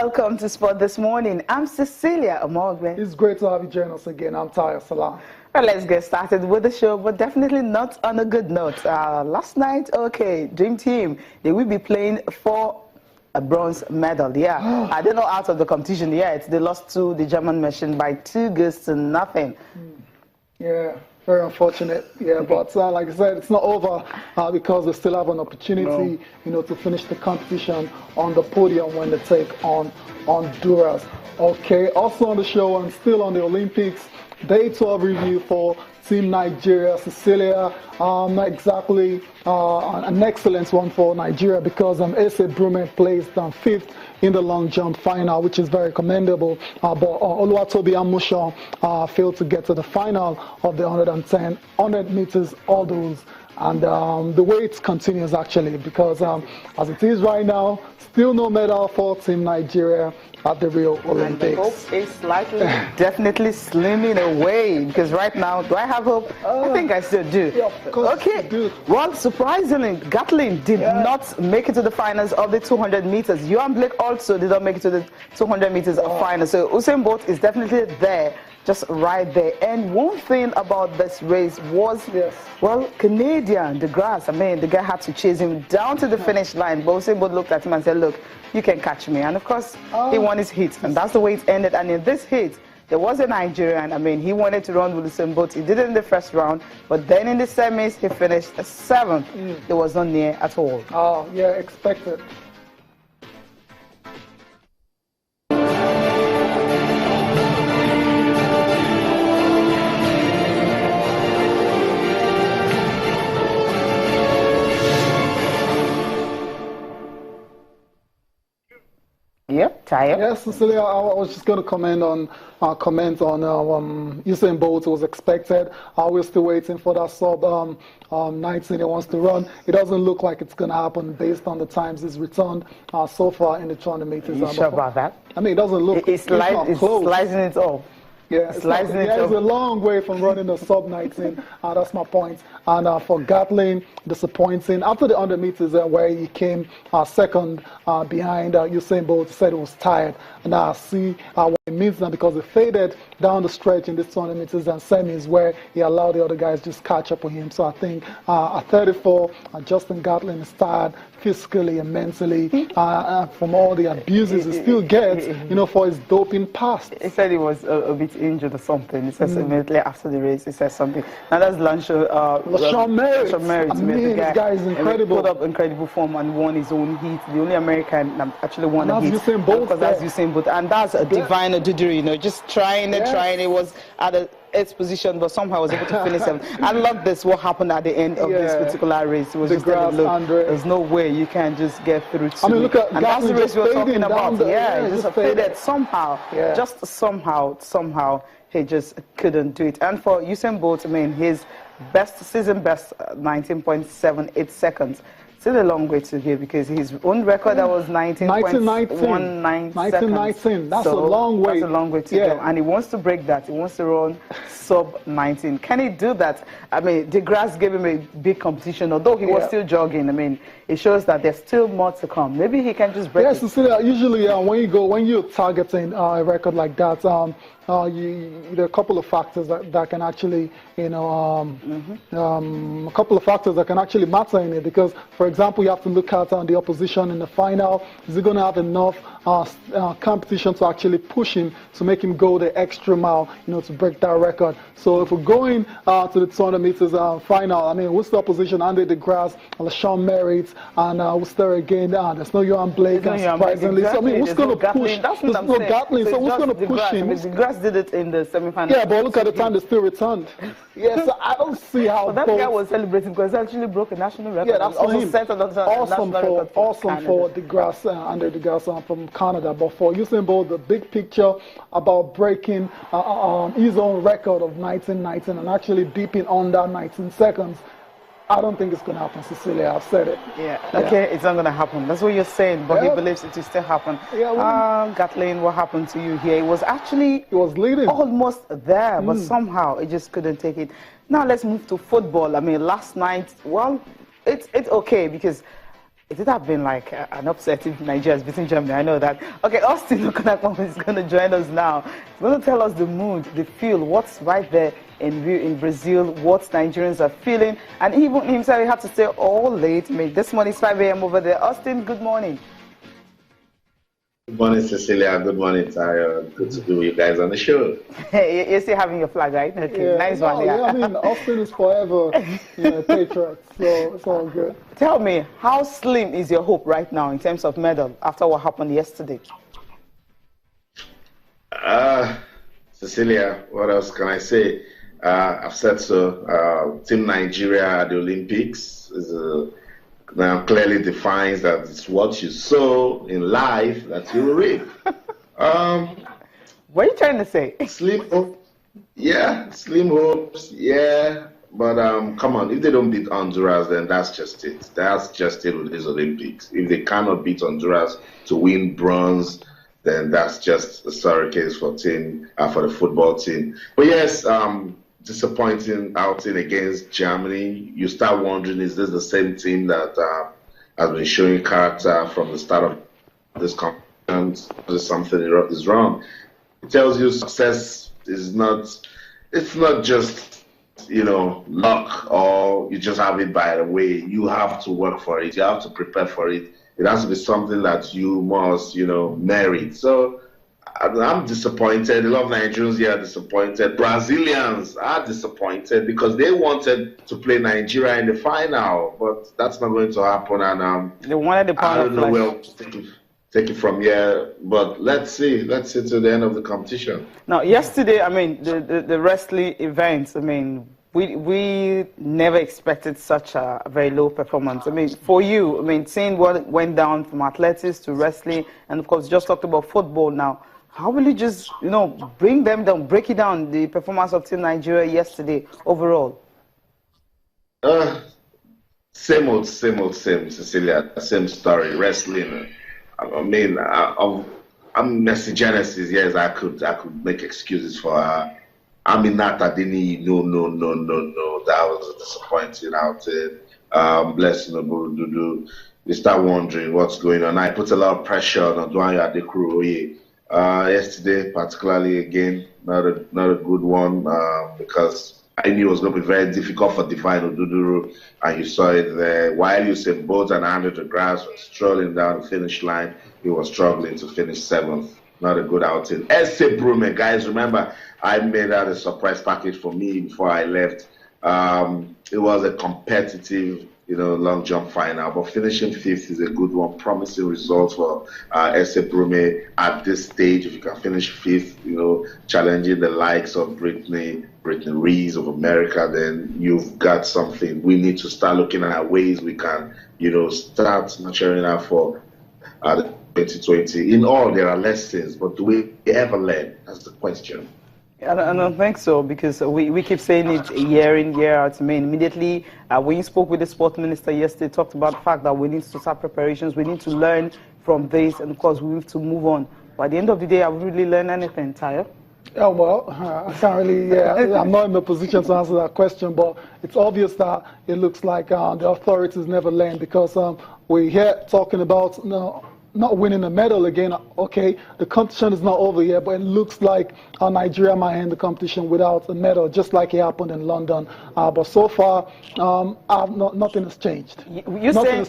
welcome to Sport This Morning. I'm Cecilia Omogbe. It's great to have you join us again. I'm Tayo Salam. Well, let's get started with the show, but definitely not on a good note. Last night, Dream Team, they will be playing for a bronze medal. I don't know out of the competition yet. They lost to the German machine by 2-0. Yeah, very unfortunate. Yeah, but like I said, it's not over because they still have an opportunity, to finish the competition on the podium when they take on Honduras. Okay, also on the show and still on the Olympics, Day 12 review for Team Nigeria. Cecilia, not exactly an excellent one for Nigeria because Ese Brume placed 5th in the long jump final, which is very commendable. But Oluwatobi Amusha failed to get to the final of the 100 meters hurdles. And the wait continues actually because as it is right now, still no medal for Team Nigeria at the Rio Olympics. And the hope is slightly, definitely slimming away because right now, do I have hope? I think I still do. Yeah, of course you do. Well, surprisingly, Gatlin did not make it to the finals of the 200 meters. Johan Blake also did not make it to the 200 meters of final. So Usain Bolt is definitely there, just right there. And one thing about this race was, well, Canadian, DeGrasse, the guy had to chase him down to the finish line. But Usain Bolt looked at him and said, look, you can catch me. And of course, he won his heat. And that's the way it ended. And in this heat, there was a Nigerian. He wanted to run with Usain Bolt. He did it in the first round. But then in the semis, he finished 7th. It was not near at all. Oh, yeah, expected. Yep, tired. Yes, Cecilia, I was just going to comment on Usain Bolt. It was expected. We're still waiting for that sub 19 he wants to run. It doesn't look like it's going to happen based on the times he's returned so far in the 200 meters. Are you sure about that? It doesn't look it's slicing it off. Yeah, it's a long way from running a sub 19. That's my point. And for Gatlin, disappointing. After the 100 meters where he came second behind Usain Bolt, he said he was tired. And I see what it means now because he faded down the stretch in this 200 meters and semis where he allowed the other guys just catch up with him. So I think at 34, Justin Gatlin is tired physically and mentally from all the abuses he still gets, for his doping past. He said he was a bit injured or something. He says immediately after the race, he said something. Now that's LaShawn Merritt. This guy is incredible. He put up incredible form and won his own heat. The only American actually won a heat. Usain Bolt. Because that's Usain Bolt. And that's a divine Oduduri, just trying. It was at its position, but somehow was able to finish him. I love this, what happened at the end of this particular race. It was just there's no way you can just get through to look at and that's the race we're talking about. Just faded somehow. Just somehow he just couldn't do it. And for Usain Bolt, his season best 19.78 seconds. Still a long way to go because his own record that was 19.19. That's a long way. That's a long way to go. And he wants to break that. He wants to run sub 19. Can he do that? DeGrasse gave him a big competition, although he was still jogging. It shows that there's still more to come. Maybe he can just break it. Cecilia, usually when you're targeting a record like that, there are a couple of factors that can actually, a couple of factors that can actually matter in it. Because, for example, you have to look at the opposition in the final. Is he going to have enough competition to actually push him to make him go the extra mile, to break that record? So if we're going to the 200 meters final, what's the opposition? Andre DeGrasse, LaShawn Merritt, and what's there again? There's no Johan Blake, surprisingly. Exactly. So what's going to push? There's no Gatlin. So what's going to push him? DeGrasse did it in the semi-final. Yeah, but look at the time they still returned. So I don't see how. But that guy was celebrating because he actually broke a national record. Yeah, that's also him. Set Awesome for DeGrasse, Andre DeGrasse from Canada. But for Usain Bolt, the big picture about breaking his own record of 1919 and actually deeping under 19 seconds, I don't think it's going to happen, Cecilia. I've said it. Okay, it's not going to happen. That's what you're saying, but he believes it will still happen. Gatlin, what happened to you here? He was leading. Almost there, but somehow it just couldn't take it. Now let's move to football. Last night, well, it's okay because it would have been like an upset if Nigeria is beating Germany. I know that. Okay, Austin Okonakpom is going to join us now. He's going to tell us the mood, the feel, what's right there in Brazil, what Nigerians are feeling, and even himself, he had to stay all late. This morning is 5 a.m. over there. Austin, good morning. Good morning, Cecilia. Good morning, Tayo. Good to be with you guys on the show. You're still having your flag, right? Okay, yeah, nice one. Yeah. I mean, Austin is forever, Patriots, so it's all good. Tell me, how slim is your hope right now in terms of medal after what happened yesterday? Cecilia, what else can I say? I've said so. Team Nigeria at the Olympics is now clearly defines that it's what you sow in life that you reap. What are you trying to say? Slim hopes, yeah. But come on, if they don't beat Honduras, then that's just it. That's just it with these Olympics. If they cannot beat Honduras to win bronze, then that's just a sorry case for the football team. But yes, disappointing outing against Germany. You start wondering, is this the same team that has been showing character from the start of this competition? Something is wrong. It tells you success is it's not just, luck, or you just have it by the way. You have to work for it. You have to prepare for it. It has to be something that you must, merit. So I'm disappointed. A lot of Nigerians here are disappointed. Brazilians are disappointed because they wanted to play Nigeria in the final, but that's not going to happen. And they wanted the I don't know where to take it from here. But let's see. Let's see to the end of the competition. Now, yesterday, I mean, the wrestling events. I mean, we never expected such a very low performance. I mean, for you, I mean, seeing what went down from athletics to wrestling, and of course, just talked about football now. How will you just, bring them down, break it down, the performance of Team Nigeria yesterday overall? Same, Cecilia. Same story. Wrestling. I mean, I'm Messi Genesis. Yes, I could make excuses for her. Aminata Dini, no. That was a disappointing outing. Blessing Obududu. You start wondering what's going on. I put a lot of pressure on Oduayo Adekuroye. Yesterday, particularly again, not a good one because I knew it was going to be very difficult for Divine Oduduru, and you saw it there. While Usain Bolt and Andre de Grasse were strolling down the finish line, he was struggling to finish 7th. Not a good outing. Ese Brume, guys, remember I made that a surprise package for me before I left. It was a competitive, long jump final, but finishing 5th is a good one. Promising result for Ese Brume at this stage. If you can finish 5th, challenging the likes of Brittany Reese of America, then you've got something. We need to start looking at ways we can, start nurturing her for 2020. In all, there are lessons, but do we ever learn? That's the question. I don't think so, because we keep saying it year in, year out. I mean, immediately when you spoke with the sports minister yesterday, talked about the fact that we need to start preparations, we need to learn from this, and of course we need to move on. But at the end of the day, have we really learned anything, Tayo? Oh, well, I can't really, I'm not in the position to answer that question, but it's obvious that it looks like the authorities never learn, because we're here talking about not winning a medal again. Okay, the competition is not over yet, but it looks like Nigeria might end the competition without a medal, just like it happened in London. But so far, nothing has changed. You're saying,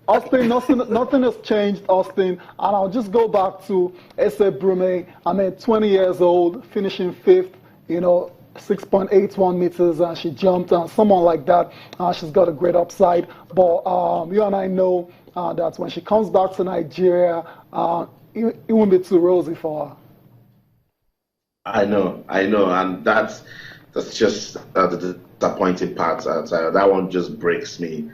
Austin, nothing has changed, Austin. And I'll just go back to Ese Brume. I mean, 20 years old, finishing 5th, 6.81 meters, and she jumped. Someone like that, she's got a great upside. But you and I know that when she comes back to Nigeria, it won't be too rosy for her. I know, and that's just the disappointing part. That one just breaks me.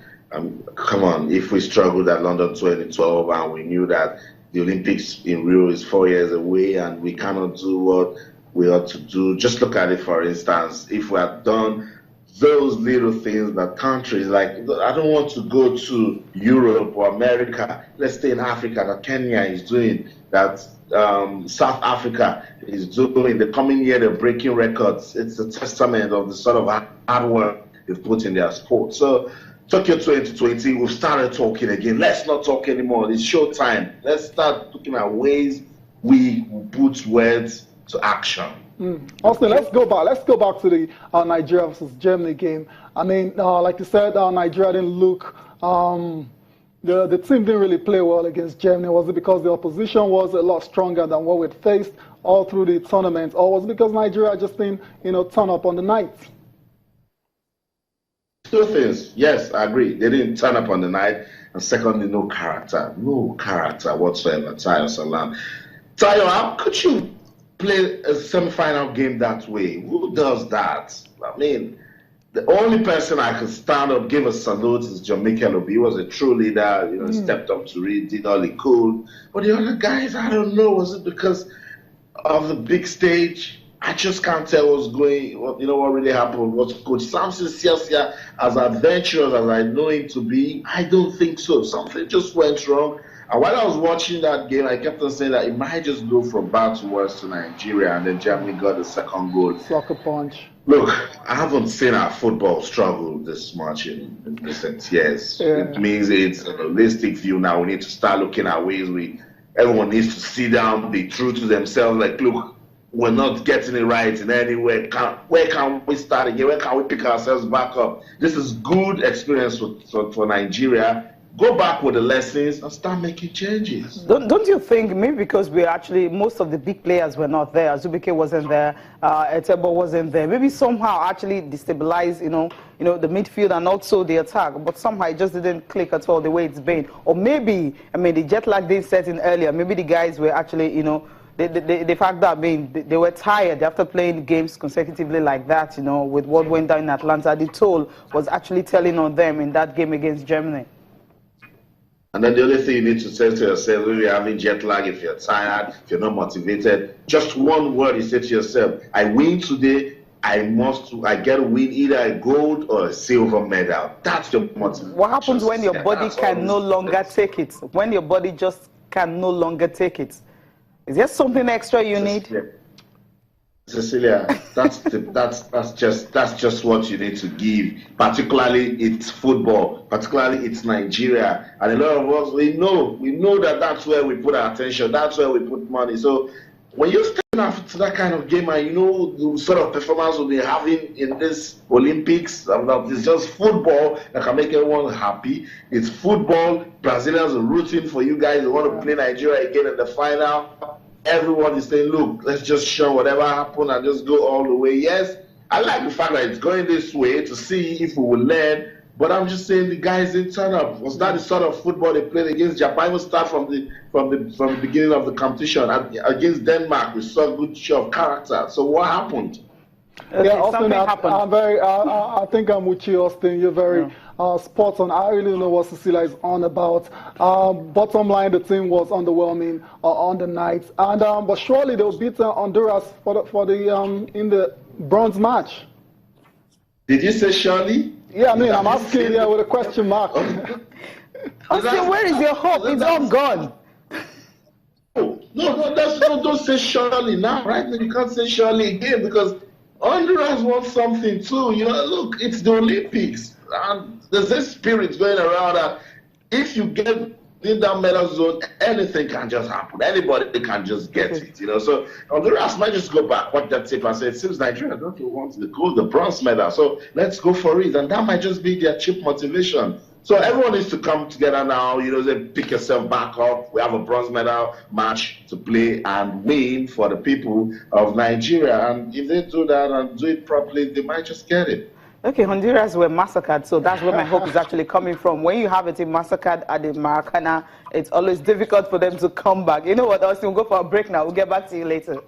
Come on, if we struggled at London 2012 and we knew that the Olympics in Rio is 4 years away and we cannot do what we ought to do, just look at it, for instance. If we had done those little things that countries like, I don't want to go to Europe or America, let's stay in Africa, that Kenya is doing, that South Africa is doing. The coming year they're breaking records. It's a testament of the sort of hard work they've put in their sport. So Tokyo 2020, we've started talking again. Let's not talk anymore. It's show time. Let's start looking at ways we put words to action. Austin, let's go back to the Nigeria versus Germany game. I mean, like you said, Nigeria didn't look. The team didn't really play well against Germany. Was it because the opposition was a lot stronger than what we'd faced all through the tournament, or was it because Nigeria just didn't, turn up on the night? Two things. Yes, I agree. They didn't turn up on the night, and secondly, no character whatsoever. Tayo Salam. Tayo, how could you play a semi-final game that way? Who does that? I mean, the only person I could stand up, give a salute is John Mikel Obi. He was a true leader, stepped up to it, did all he could. But the other guys, I don't know, was it because of the big stage? I just can't tell what's going, what really happened. What's Coach Samson Siasia, as adventurous as I know him to be, I don't think so. Something just went wrong. And while I was watching that game, I kept on saying that it might just go from bad to worse to Nigeria, and then Germany got the second goal. Sucker punch. Look, I haven't seen our football struggle this much in recent years. Yeah. It means it's a holistic view now. We need to start looking at ways everyone needs to sit down, be true to themselves. Like, look, we're not getting it right in any way. Where can we start again? Where can we pick ourselves back up? This is good experience for Nigeria. Go back with the lessons and start making changes. Don't you think maybe because most of the big players were not there, Azubike wasn't there, Etebo wasn't there, maybe somehow actually destabilize, the midfield and also the attack, but somehow it just didn't click at all the way it's been. Or maybe, the jet lag didn't set in earlier. Maybe the guys were actually, the fact that they were tired after playing games consecutively like that, with what went down in Atlanta, the toll was actually telling on them in that game against Germany. And then the other thing you need to say to yourself, when you're having jet lag, if you're tired, if you're not motivated, just one word you say to yourself: I win today, I get a win, either a gold or a silver medal. That's your motivation. What happens when your body can no longer take it? When your body just can no longer take it? Is there something extra you need? Cecilia, that's just what you need to give. Particularly it's football. Particularly it's Nigeria, and a lot of us we know that's where we put our attention. That's where we put money. So when you're stepping out to that kind of game, and the sort of performance we'll be having in this Olympics, it's just football that can make everyone happy. It's football. Brazilians are rooting for you guys. They want to play Nigeria again in the final. Everyone is saying, look, let's just show whatever happened and just go all the way. Yes, I like the fact that it's going this way to see if we will learn. But I'm just saying the guys didn't turn up. Was that the sort of football they played against Japan? Even start from the beginning of the competition against Denmark, we saw a good show of character. So what happened? Okay, Austin, I think I'm with you, Austin. You're very spot on. I really don't know what Cecilia is on about. Bottom line, the team was underwhelming on the night, and but surely they will beat Honduras in the bronze match. Did you say surely? Yeah, I'm asking with a question mark. Austin, where is your hope? It's all gone. No, don't say surely now, right? You can't say surely again because Honduras wants something too. Look, it's the Olympics. And there's this spirit going around that if you get in that medal zone, anything can just happen. Anybody can just get it, So Honduras might just go back, watch that tape and say, it seems Nigeria don't want the gold, the bronze medal, so let's go for it. And that might just be their cheap motivation. So everyone needs to come together now, they pick yourself back up. We have a bronze medal match to play and win for the people of Nigeria. And if they do that and do it properly, they might just get it. Okay, Honduras were massacred, so that's where my hope is actually coming from. When you have a team massacred at the Maracana, it's always difficult for them to come back. You know what, Austin, we'll go for a break now. We'll get back to you later.